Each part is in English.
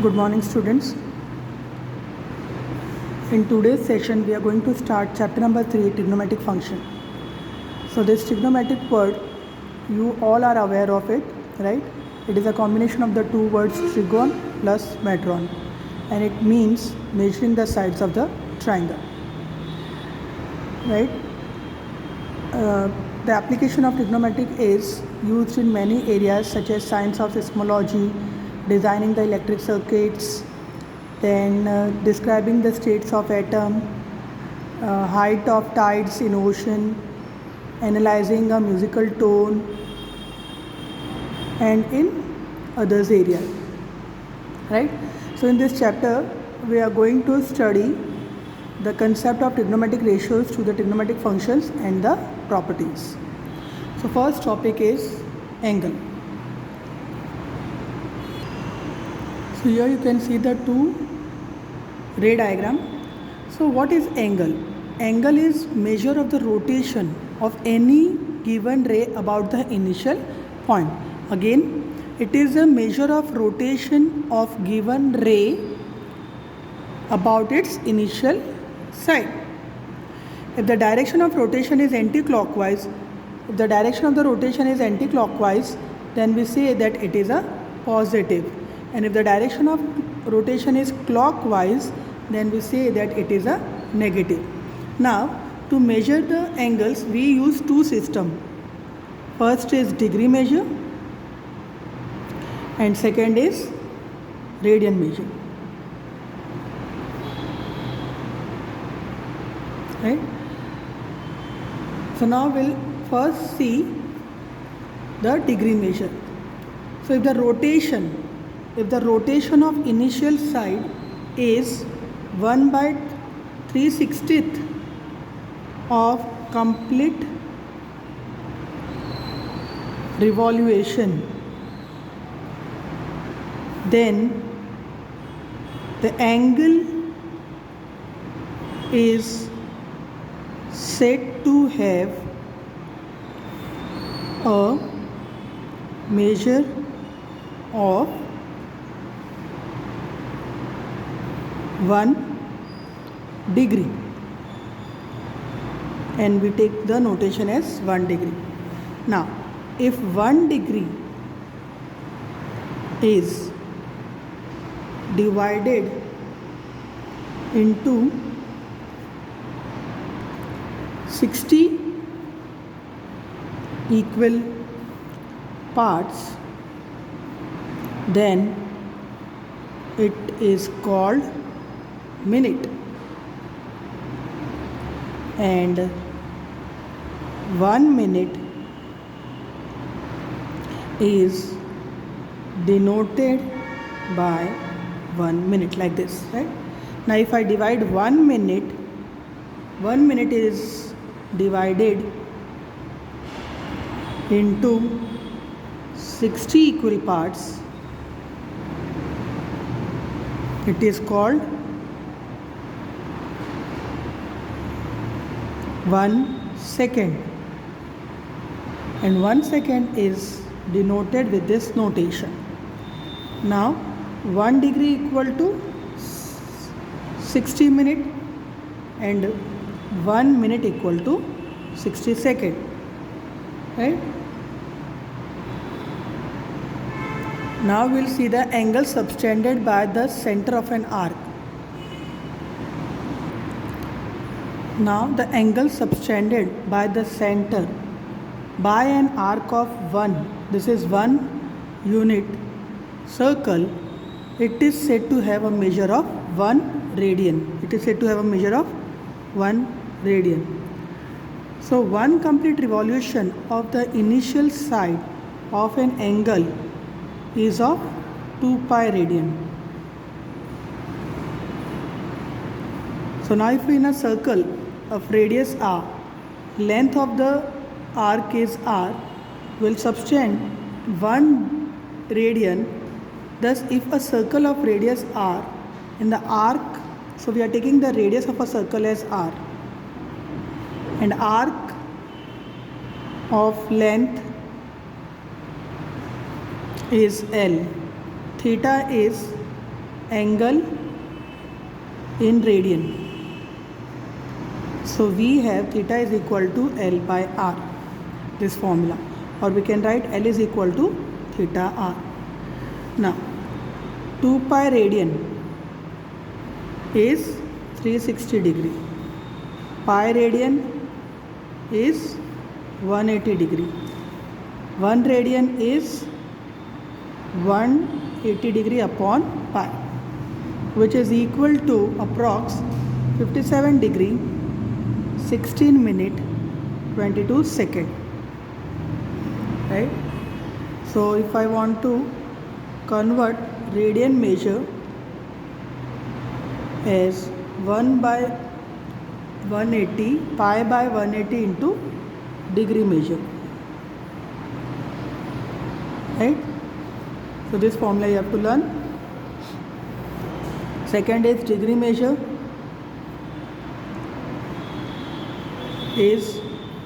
Good morning, students. In today's session, we are going to start chapter number 3, trigonometric function. So this trigonometric word, you all are aware of it, right? It is a combination of the two words trigon plus metron, and it means measuring the sides of the triangle, right? The application of trigonometric is used in many areas such as science of seismology, designing the electric circuits, then describing the states of atom, height of tides in ocean, analyzing a musical tone, and in others areas, right? So in this chapter we are going to study the concept of trigonometric ratios to the trigonometric functions and the properties. So first topic is angle. So here you can see the two ray diagram. So what is angle? Angle is measure of the rotation of any given ray about the initial point. Again, it is a measure of rotation of given ray about its initial side. If the direction of rotation is anti-clockwise, then we say that it is a positive. And if the direction of rotation is clockwise, then we say that it is a negative. Now, to measure the angles, we use two systems. First is degree measure and second is radian measure. Right? So now we'll first see the degree measure. So if the rotation of initial side is 1 by 3/60th of complete revolution, then the angle is said to have a measure of 1 degree, and we take the notation as 1 degree. Now, if 1 degree is divided into 60 equal parts, then it is called minute, and 1 minute is denoted by 1 minute, like this, right? Now if I divide 1 minute is divided into 60 equal parts, it is called 1 second, and 1 second is denoted with this notation. Now 1 degree equal to 60 minute and 1 minute equal to 60 second, right? Now we'll see the angle subtended by the center of an arc. Now the angle subtended by the center by an arc of 1, this is 1 unit circle, it is said to have a measure of 1 radian. So 1 complete revolution of the initial side of an angle is of 2 pi radian. So now if in a circle of radius r, length of the arc is r, will subtend 1 radian. Thus if a circle of radius r in the arc, so we are taking the radius of a circle as r, and arc of length is L. Theta is angle in radian. So we have theta is equal to L by R, this formula, or we can write L is equal to theta R. Now 2 pi radian is 360 degree. Pi radian is 180 degree. 1 radian is 180 degree upon pi, which is equal to approx 57 degree 16 minute 22 second, right? So if I want to convert radian measure as 1 by 180 pi by 180 into degree measure, right? So this formula you have to learn. Second is degree measure is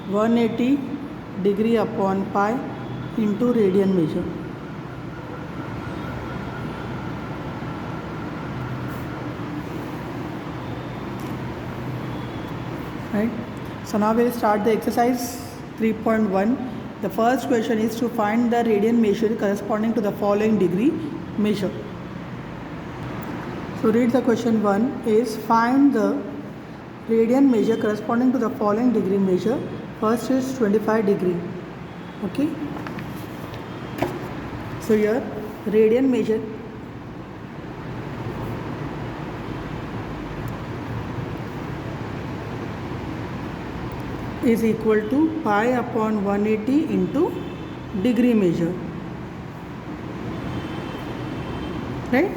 180 degree upon pi into radian measure. Right? So now we'll start the exercise 3.1. The first question is to find the radian measure corresponding to the following degree measure. So read the question 1 is find the radian measure corresponding to the following degree measure. First is 25 degree. Okay. So here radian measure is equal to pi upon 180 into degree measure, right?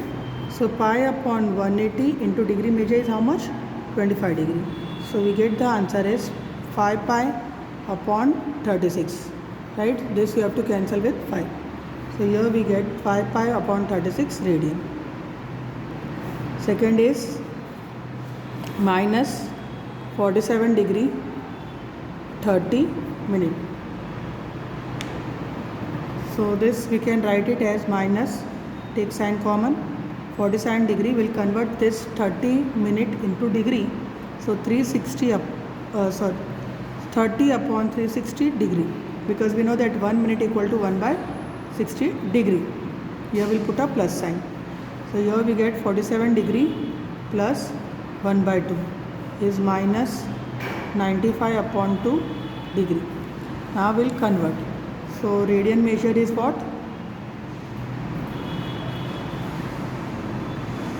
So pi upon 180 into degree measure is how much? 25 degree. So we get the answer is 5 pi upon 36, right? This you have to cancel with 5. So here we get 5 pi upon 36 radian. Second is minus 47 degree 30 minute. So this we can write it as minus, take sign common, 47 degree will convert this 30 minute into degree. So 360 30 upon 360 degree, because we know that 1 minute equal to 1 by 60 degree. Here we'll put a plus sign. So here we get 47 degree plus 1 by 2 is minus 95 upon 2 degree. Now we'll convert. So radian measure is what?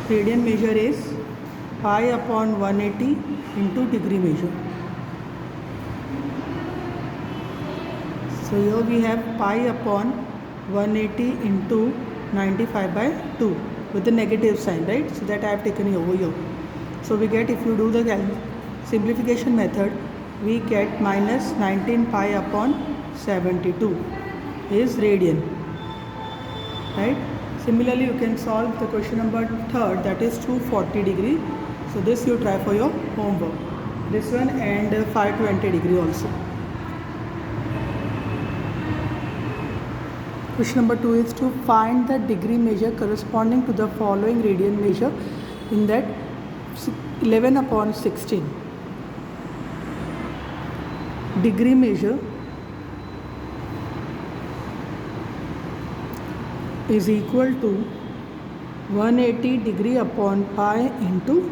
Radian measure is pi upon 180 into degree measure. So here we have pi upon 180 into 95 by 2 with the negative sign, right? So that I have taken over here. So we get, if you do the simplification method, we get minus 19 pi upon 72 is radian, right? Similarly, you can solve the question number 3rd, that is 240 degree. So this you try for your homework. This one and 520 degree also. Question number 2 is to find the degree measure corresponding to the following radian measure in that 11 upon 16. Degree measure is equal to 180 degree upon pi into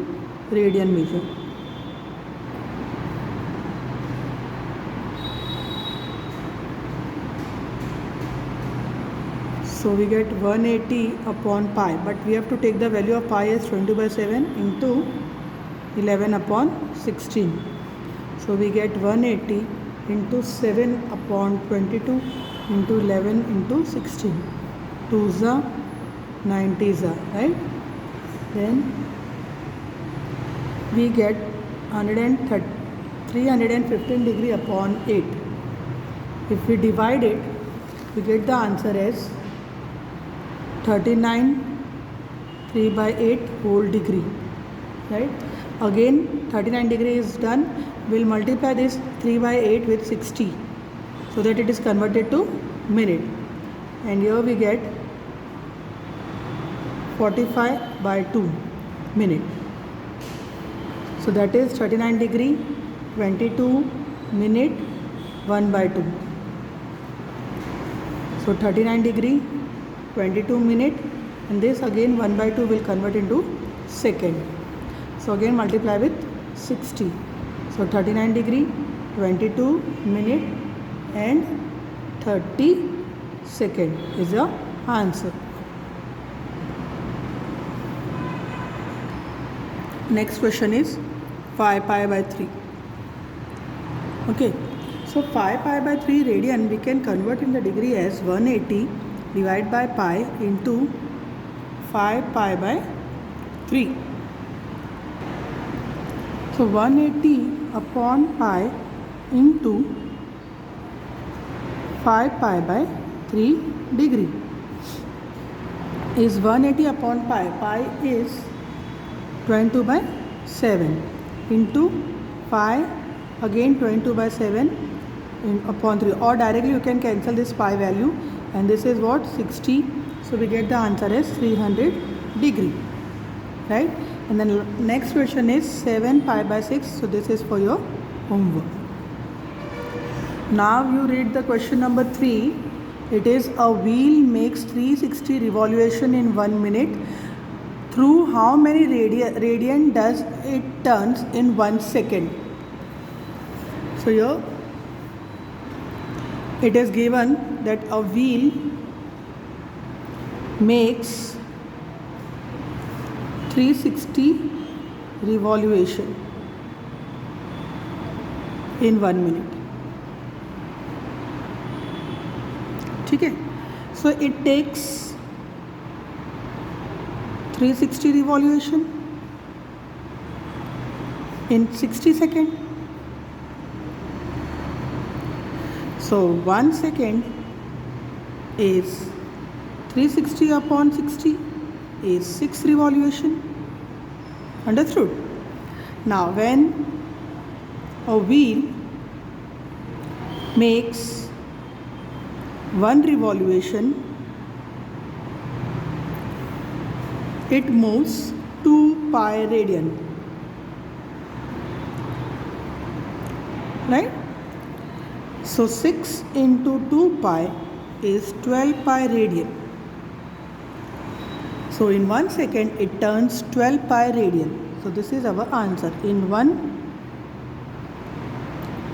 radian measure. So we get 180 upon pi, but we have to take the value of pi as 20 by 7 into 11 upon 16. So we get 180 into 7 upon 22 into 11 into 16. 2s are 90s are, right? Then we get 315 degree upon 8. If we divide it, we get the answer as 39 3 by 8 whole degree, right? Again 39 degree is done. We'll multiply this 3 by 8 with 60 so that it is converted to minute, and here we get 45 by 2 minute. So that is 39 degree, 22 minute, 1 by 2. So 39 degree, 22 minute, and this again 1 by 2 will convert into second. So again multiply with 60. So 39 degree, 22 minute and 30 second is your answer. Next question is 5 pi by 3. Okay, so 5 pi by 3 radian we can convert in the degree as 180 divided by pi into 5 pi by 3. So 180 upon pi into 5 pi by 3 degree is 180 upon pi. Pi is 22 by 7 into 5 again 22 by 7 upon 3, or directly you can cancel this pi value, and this is what 60. So we get the answer as 300 degree, right? And then next question is 7 pi by 6. So this is for your homework. Now you read the question number 3. It is a wheel makes 360 revolution in 1 minute. Through how many radian does it turns in 1 second? So here it is given that a wheel makes 360 revolution in 1 minute. ठीक है? So it takes 360 revolution in 60 seconds. So 1 second is 360 upon 60 is 6 revolution. Understood? Now when a wheel makes 1 revolution, it moves 2 pi radian, right? So 6 into 2 pi is 12 pi radian. So in 1 second it turns 12 pi radian. So this is our answer. In 1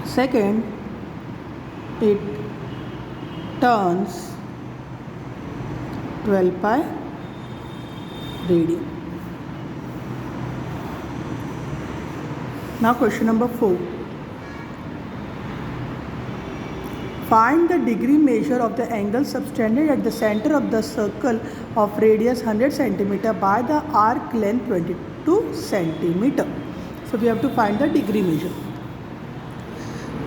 second it turns 12 pi radian. Now question number 4. Find the degree measure of the angle subtended at the center of the circle of radius 100 cm by the arc length 22 cm. So we have to find the degree measure.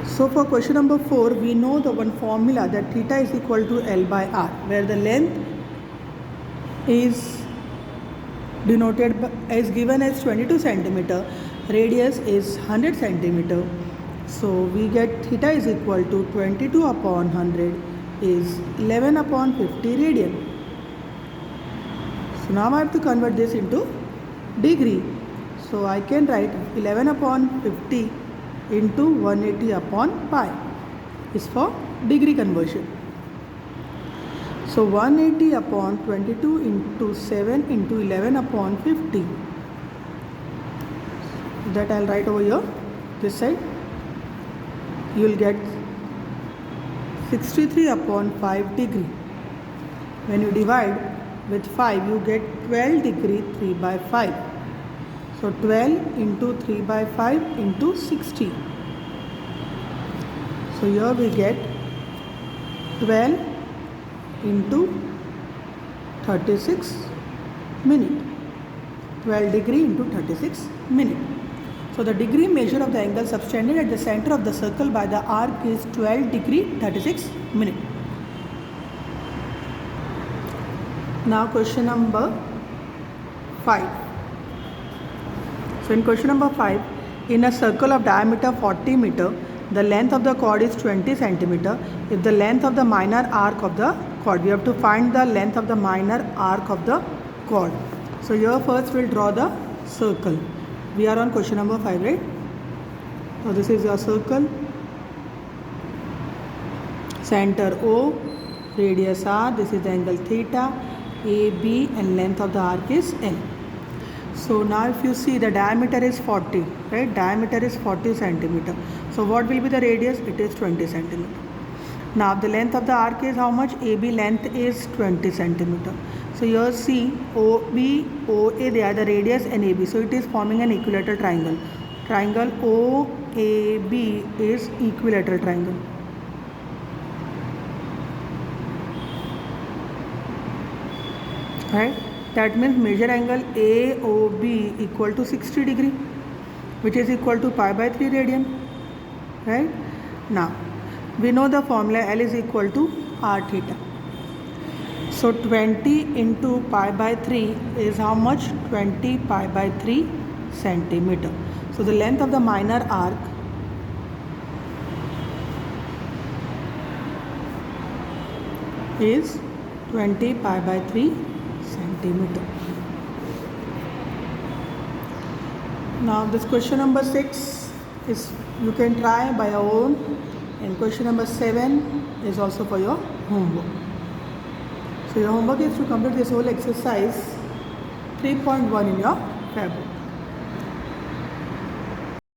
So for question number 4, we know the one formula that theta is equal to L by R, where the length is denoted by, is given as 22 cm, radius is 100 cm. So we get theta is equal to 22 upon 100 is 11 upon 50 radian. So now I have to convert this into degree. So I can write 11 upon 50 into 180 upon pi is for degree conversion. So 180 upon 22 into 7 into 11 upon 50. That I'll write over here, this side. You will get 63 upon 5 degree. When you divide with 5, you get 12 degree 3 by 5. So 12 into 3 by 5 into 60. So here we get 12 into 36 minute. 12 degree into 36 minute. So the degree measure of the angle subtended at the center of the circle by the arc is 12 degree 36 minute. Now question number 5. So in question number 5, in a circle of diameter 40 meter, the length of the chord is 20 centimeter. If the length of the minor arc of the chord, we have to find the length of the minor arc of the chord. So here first we'll draw the circle. We are on question number 5, right? So this is your circle. Center O, radius R, this is the angle theta, AB, and length of the arc is L. So now if you see the diameter is 40, right? Diameter is 40 centimeter. So what will be the radius? It is 20 centimeter. Now the length of the arc is how much? AB length is 20 centimeter. So here see OB, OA, they are the radius and AB. So it is forming an equilateral triangle. Triangle OAB is equilateral triangle. Right? That means measure angle AOB equal to 60 degree, which is equal to pi by 3 radian. Right? Now we know the formula L is equal to R theta. So 20 into pi by 3 is how much? 20 pi by 3 centimeter. So the length of the minor arc is 20 pi by 3 centimeter. Now this question number 6 is you can try by your own, and question number 7 is also for your homework. So your homework is to complete this whole exercise 3.1 in your fair book.